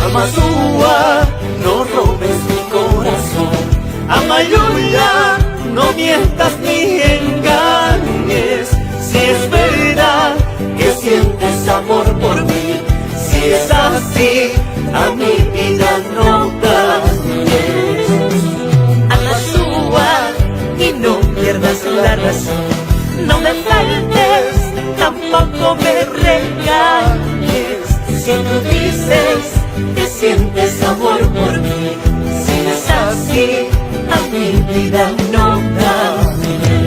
Amazúa, no robes mi corazón. Amayuya, no mientas ni engañes. Si es verdad que sientes amor por mí, si es así, a mi vida no dañes. Amazúa, y no pierdas la razón. No me faltes, tampoco me regañes. Si tú dices que sientes amor por mí, si es así, a mi vida no dañes.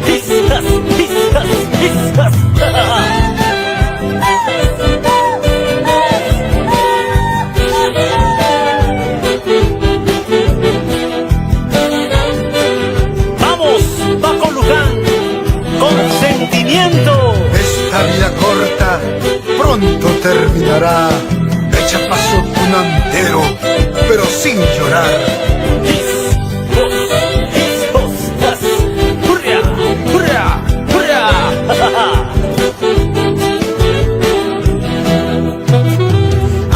Pistas, pistas, pistas. Vamos, Paco Luján, con sentimiento. Esta vida corta pronto terminará. Echa paso un antero, pero sin llorar. ¡Hurra, hurra, hurra!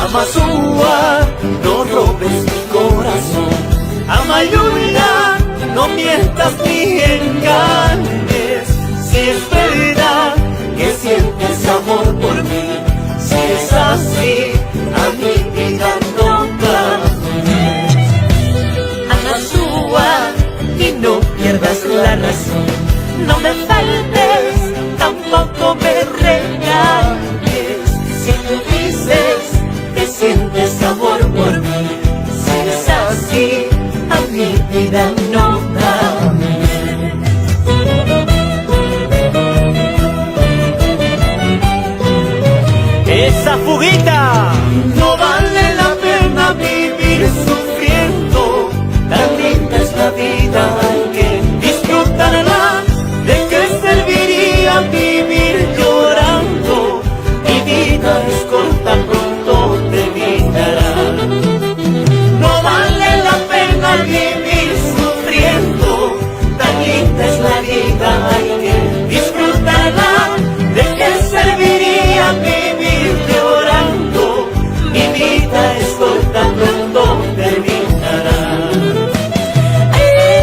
Amazúa, no robes mi corazón. Amayuya, no mientas ni engañes. Si es verdad que sientes amor por mí, si es así, a mi vida no dañes. Amazúa, y no pierdas la razón. No me faltes, tampoco me regañes. Si tú dices que sientes amor por mí, si es así, a mi vida no dañes. Esa fuguita. No vale la pena vivir sufriendo, tan linda es la vida, hay que disfrutarla. ¿De qué serviría vivir llorando? Mi vida es corta, pronto terminará. No vale la pena vivir sufriendo, tan linda es la vida, hay que disfrutarla. ¿De qué serviría vivir llorando? Mi vida es corta, pronto terminará. ¡Ay!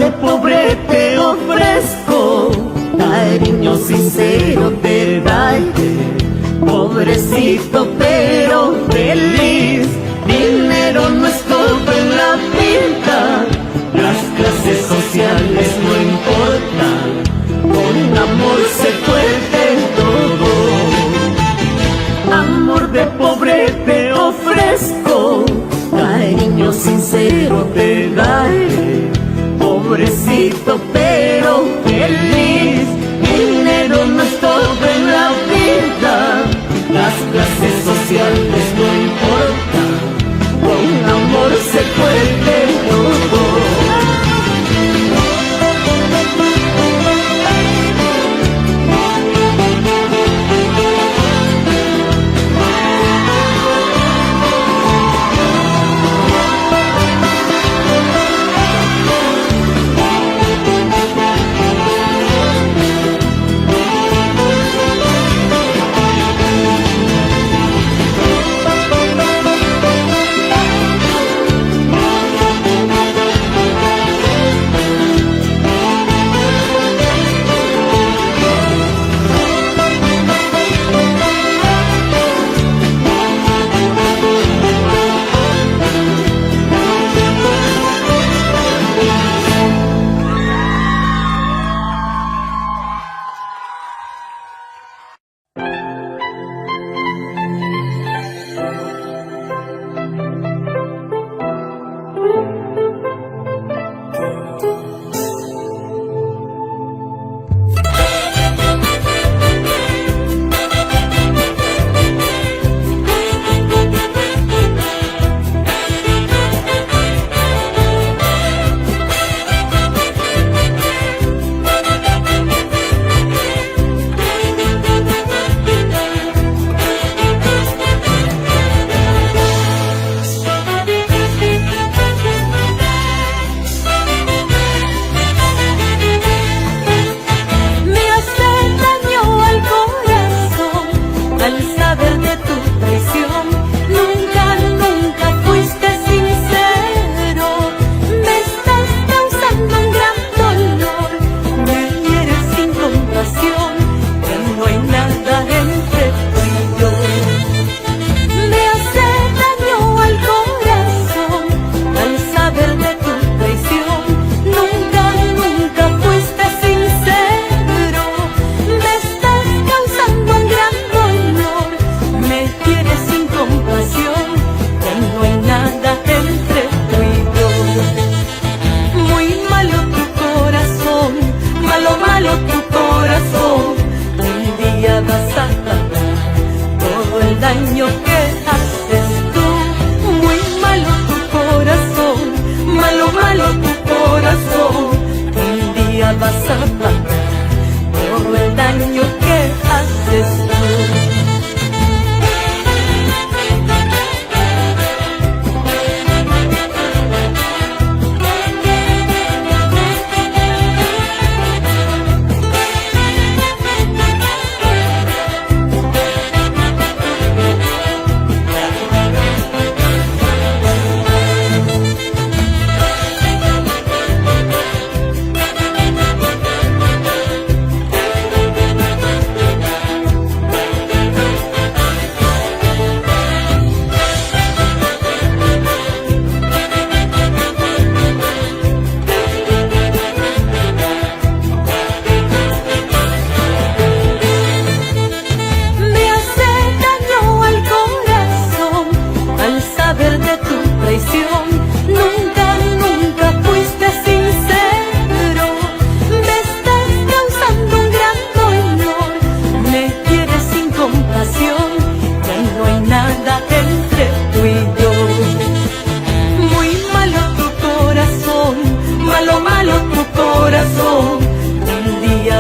de pobre te ofrezco, cariño sincero te daré. Pobrecito pero feliz, dinero no es todo en la vida, las clases sociales no importan, con amor se puede todo. Amor de pobre te ofrezco, cariño sincero te daré. Pobrecito pero feliz, dinero no es todo en la vida, las clases sociales no importan, con amor se puede todo.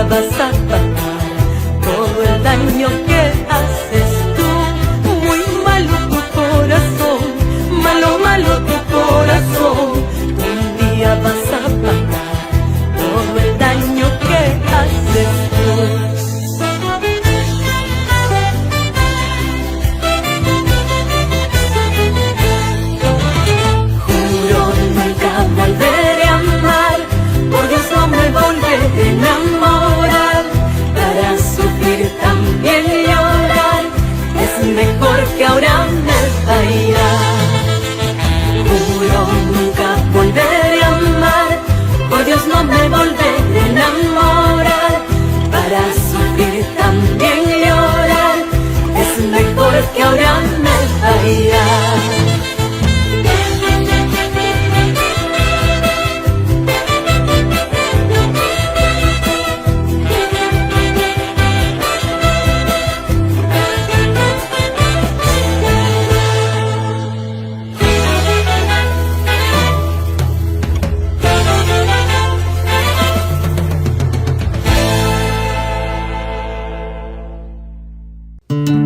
vas a pagar todo el daño que haces tú. Muy malo tu corazón, malo, malo tu pagar.